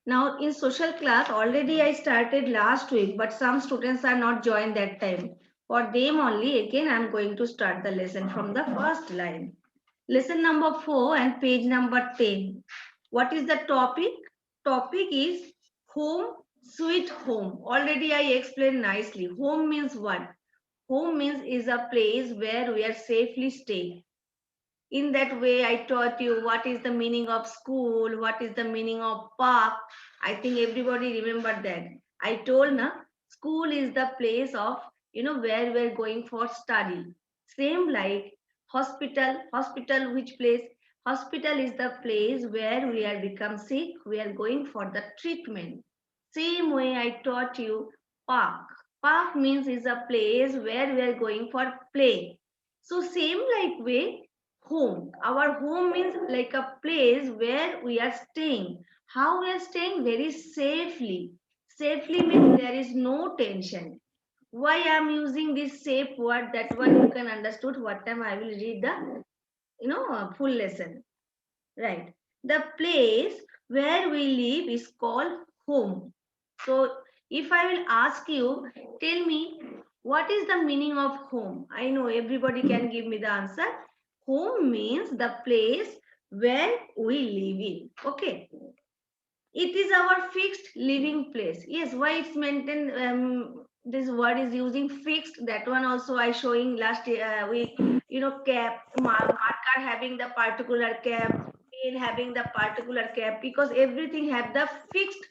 Now in social class, already I started last week, but some students are not joined that time. For them only, again, I'm going to start the lesson from the first line. Lesson number 4 and page number 10. What is the topic? Topic is home, sweet home. Already I explained nicely. Home means what? Home means is a place where we are safely staying. In that way, I taught you what is the meaning of school, what is the meaning of park. I think everybody remembered that. I told na, school is the place of, where we're going for study. Same like hospital, which place? Hospital is the place where we are become sick, we are going for the treatment. Same way I taught you park. Park means is a place where we are going for play. So same like way, home. Our home means like a place where we are staying. How we are staying? Very safely. Safely means there is no tension. Why I am using this safe word? That one you can understood what time I will read the full lesson. Right. The place where we live is called home. So if I will ask you, tell me what is the meaning of home? I know everybody can give me the answer. Home means the place where we live in. Okay. It is our fixed living place. Yes, why it's maintained? This word is using fixed. That one also I showing last week. Cap marker having the particular cap, pen having the particular cap, because everything have the fixed,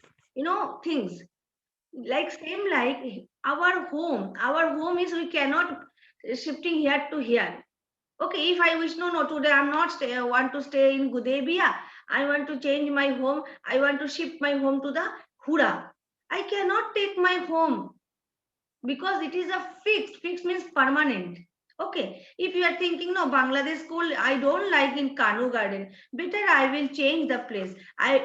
things. Like same like our home is we cannot shifting here to here. Okay, if I wish, no, today I'm not stay, want to stay in Gudebia. I want to change my home. I want to shift my home to the Hura. I cannot take my home because it is a fixed. Fixed means permanent. Okay, if you are thinking, no, Bangladesh school, I don't like in Kanu Garden. Better I will change the place.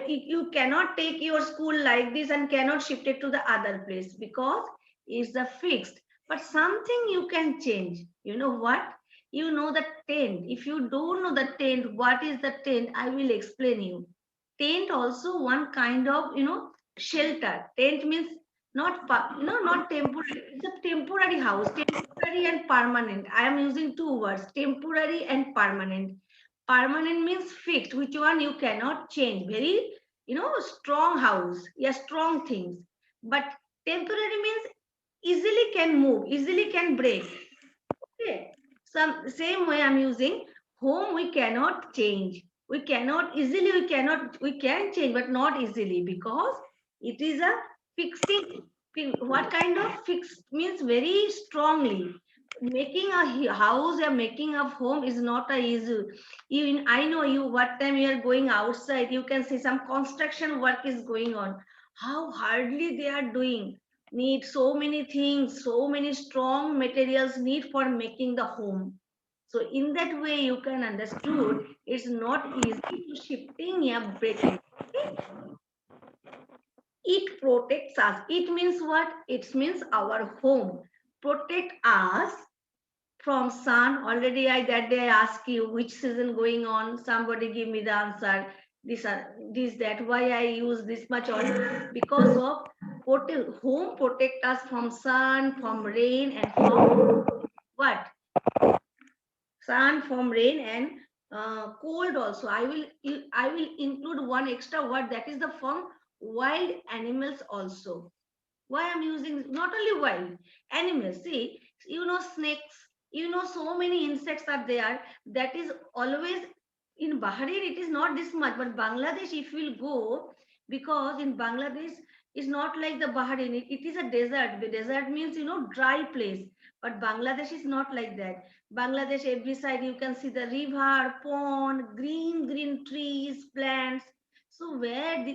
You cannot take your school like this and cannot shift it to the other place because it's a fixed. But something you can change. You know what? You know the tent. If you don't know the tent, what is the tent? I will explain you. Tent also one kind of shelter. Tent means not temporary. It's a temporary house, temporary and permanent. I am using two words, temporary and permanent. Permanent means fixed, which one you cannot change. Very, strong house. Yeah, strong things. But temporary means easily can move, easily can break. Okay. Some same way I'm using home we cannot change. We cannot easily, we can change, but not easily because it is a fixing. What kind of fixed means very strongly. Making a house or making a home is not a easy. Even I know you, what time you are going outside, you can see some construction work is going on. How hardly they are doing, need so many things, so many strong materials need for making the home. So in that way you can understood it's not easy to shifting a breaking. Okay? It protects us. It means what? It means our home. Protect us from sun. Already I that day I ask you which season going on. Somebody give me the answer. This that. Why I use this much on? Because of home protect us from sun, from rain, and from what? Sun, from rain, and cold also. I will include one extra word, that is the from wild animals also. Why I'm using not only wild animals? See, snakes, so many insects are there. That is always in Bahrain. It is not this much, but Bangladesh, if we'll go, because in Bangladesh is not like the Bahrain. It is a desert. The desert means dry place, but Bangladesh is not like that. Bangladesh, every side you can see the river, pond, green trees, plants. So where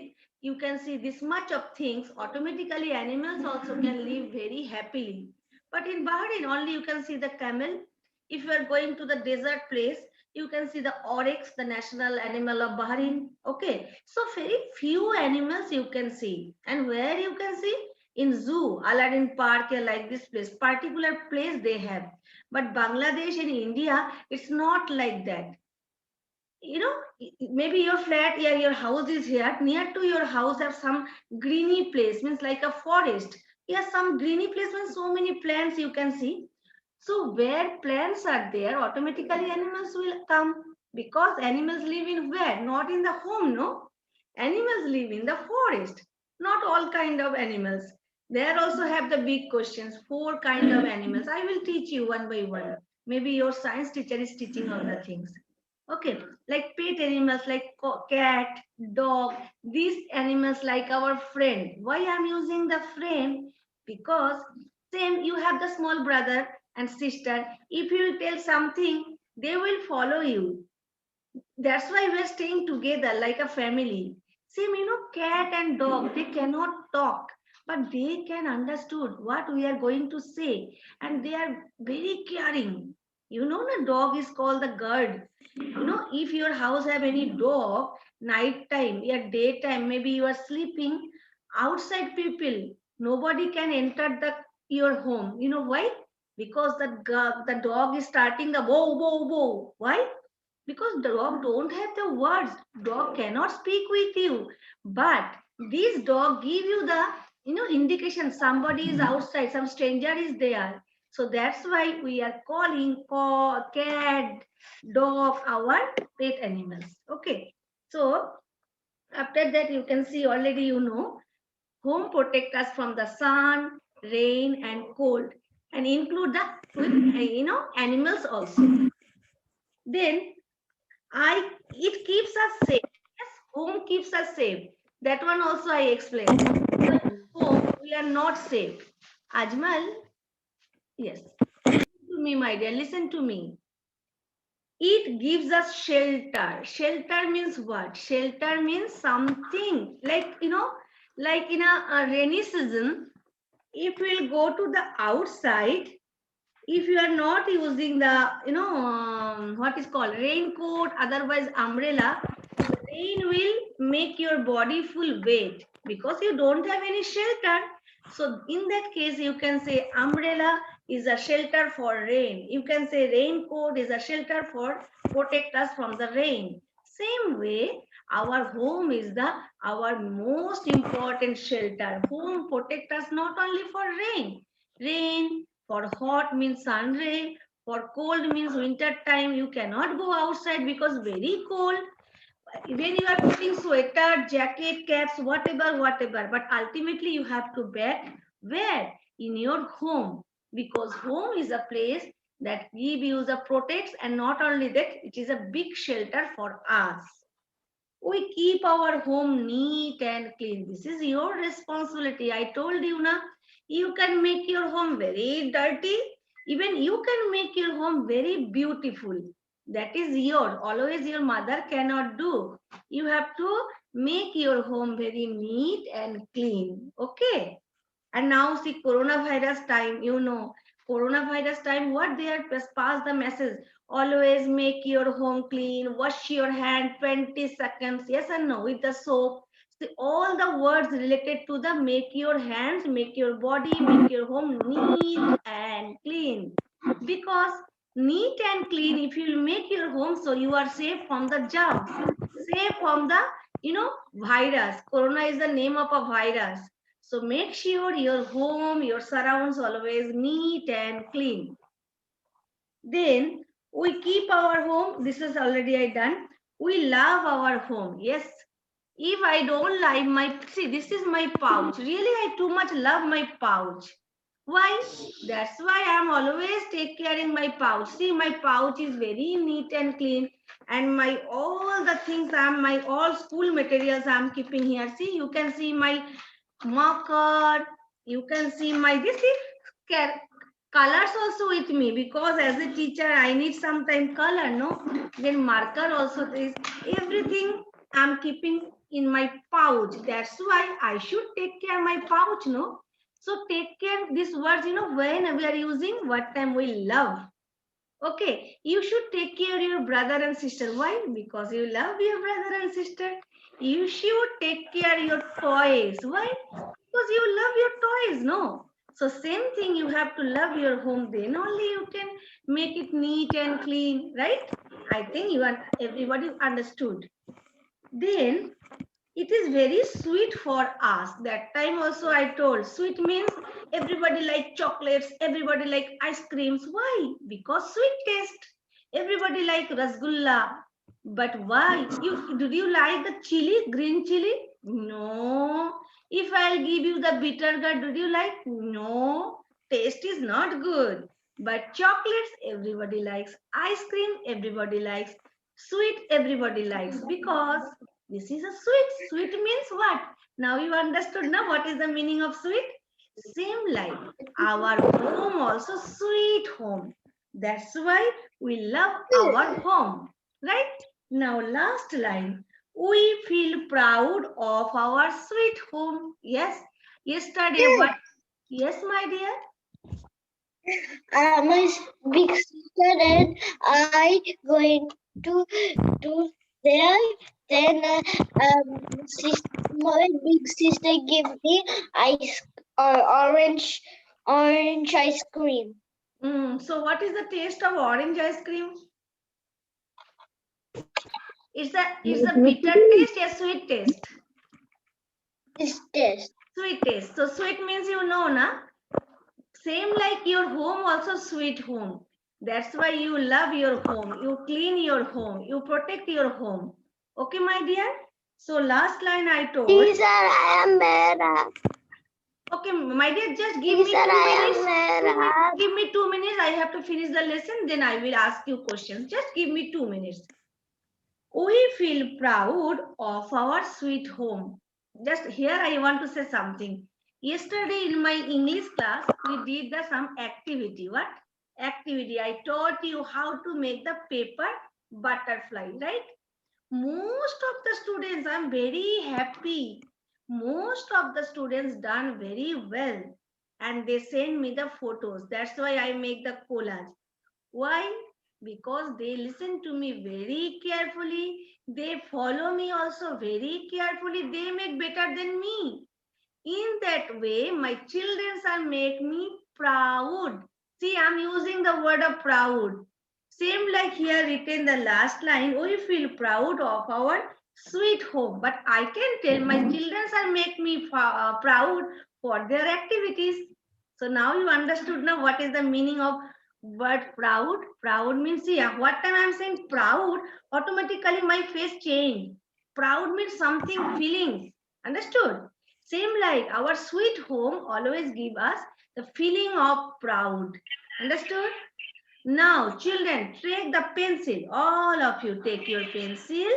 you can see this much of things, automatically animals also can live very happily. But in Bahrain only you can see the camel. If you are going to the desert place, you can see the oryx, the national animal of Bahrain. Okay, so very few animals you can see. And where you can see? In zoo, Aladdin Park, like this place, particular place they have. But Bangladesh and India, it's not like that. you know, maybe your flat, yeah, your house is here, near to your house have some greeny place, means like a forest. Yeah, some greeny place means so many plants you can see. So where plants are there, automatically animals will come, because animals live in where? Not in the home, no? Animals live in the forest. Not all kind of animals. There also have the big questions. 4 kind of animals. I will teach you one by one. Maybe your science teacher is teaching all the things. Okay, like pet animals like cat, dog, these animals like our friend. Why I'm using the friend? Because same you have the small brother and sister. If you tell something, they will follow you. That's why we're staying together like a family. Same, cat and dog, they cannot talk, but they can understood what we are going to say, and they are very caring. The dog is called the guard. If your house have any dog, night time, yeah, daytime, maybe you are sleeping, outside people, nobody can enter your home. You know why? Because the dog is starting the bow, bow, bow. Why? Because dog don't have the words, dog cannot speak with you, but this dog give you the indication somebody is outside, some stranger is there. So that's why we are calling cat, dog our pet animals. Okay, so after that you can see already home protect us from the sun, rain and cold, and include the animals also. Then I it keeps us safe. Yes, home keeps us safe. That one also I explained. Without home, we are not safe. Ajmal, yes. Listen to me, my dear. Listen to me. It gives us shelter. Shelter means what? Shelter means something like like in a rainy season. If we'll go to the outside, if you are not using the what is called raincoat, otherwise umbrella, rain will make your body full wet because you don't have any shelter. So in that case, you can say umbrella is a shelter for rain. You can say raincoat is a shelter for protect us from the rain. Same way, our home is the our most important shelter. Home protect us not only for rain, for hot means sun ray, for cold means winter time. You cannot go outside because very cold, when you are putting sweater, jacket, caps, whatever, but ultimately you have to wear where? In your home, because home is a place that give you the protects, and not only that, it is a big shelter for us. We keep our home neat and clean. This is your responsibility. I told you na, you can make your home very dirty. Even you can make your home very beautiful. That is your. Always your mother cannot do. You have to make your home very neat and clean. Okay. And now see coronavirus time, coronavirus time, what they are pass the message. Always make your home clean, wash your hand 20 seconds, yes and no, with the soap. See, all the words related to the make your hands, make your body, make your home neat and clean. Because neat and clean, if you make your home, so you are safe from the germs, safe from the virus. Corona is the name of a virus. So make sure your home, your surrounds always neat and clean. Then we keep our home. This is already I done. We love our home. Yes. If I don't like my, see, this is my pouch. Really, I too much love my pouch. Why? That's why I'm always take caring my pouch. See, my pouch is very neat and clean. And my all the things my all school materials I'm keeping here. See, you can see my marker, you can see my this is colors also with me, because as a teacher I need sometime color, no? Then marker also, is everything I'm keeping in my pouch. That's why I should take care my pouch, no? So take care these words, when we are using, what time we love. Okay, you should take care of your brother and sister. Why? Because you love your brother and sister. You should take care of your toys. Why? Because you love your toys, no? So same thing, you have to love your home. Then only you can make it neat and clean, right? I think everybody understood. Then it is very sweet for us. That time also I told sweet means everybody like chocolates, everybody like ice creams. Why? Because sweet taste. Everybody like rasgulla. But why? Did you like the chili, green chili? No. If I'll give you the bitter gourd, did you like? No. Taste is not good. But chocolates, everybody likes. Ice cream, everybody likes. Sweet, everybody likes. Because this is a sweet. Sweet means what? Now you understood now what is the meaning of sweet? Same like our home also sweet home. That's why we love our home. Right? Now last line. We feel proud of our sweet home. Yes. Yesterday what? Yes, my dear. My big sister and I going to do there. Then my big sister give me orange ice cream. So what is the taste of orange ice cream? It's a bitter taste or sweet taste? This test. Sweet taste. So sweet means you know, na? Same like your home, also sweet home. That's why you love your home. You clean your home. You protect your home. Okay, my dear? So last line I told. Teacher, I am Mera. Okay, my dear, just give me 2 minutes. Give me 2 minutes. I have to finish the lesson. Then I will ask you questions. Just give me 2 minutes. We feel proud of our sweet home. Just here I want to say something. Yesterday in my English class, we did some activity. What? Activity. I taught you how to make the paper butterfly, right? Most of the students, I'm very happy. Most of the students done very well. And they send me the photos. That's why I make the collage. Why? Because they listen to me very carefully. They follow me also very carefully. They make better than me. In that way, my children are make me proud. See, I'm using the word of proud. Same like here written the last line, we feel proud of our sweet home. But I can tell my children are make me proud for their activities. So now you understood now what is the meaning of word proud. Proud means, yeah, what time I'm saying proud, automatically my face change. Proud means something feelings. Understood? Same like our sweet home always give us the feeling of proud. Understood? Now, children, take the pencil. All of you take your pencil.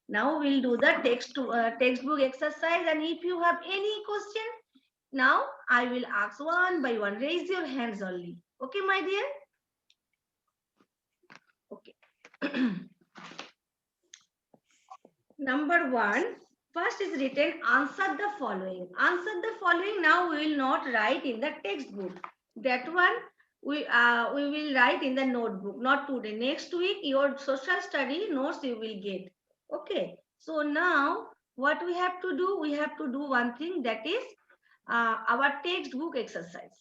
Now we'll do the textbook exercise. And if you have any question, now I will ask one by one. Raise your hands only. Okay, my dear? Okay. Number one, first is written, answer the following. Answer the following. Now we will not write in the textbook. That one we will write in the notebook. Not today. Next week, your social study notes you will get. Okay. So now what we have to do? We have to do one thing, that is our textbook exercise.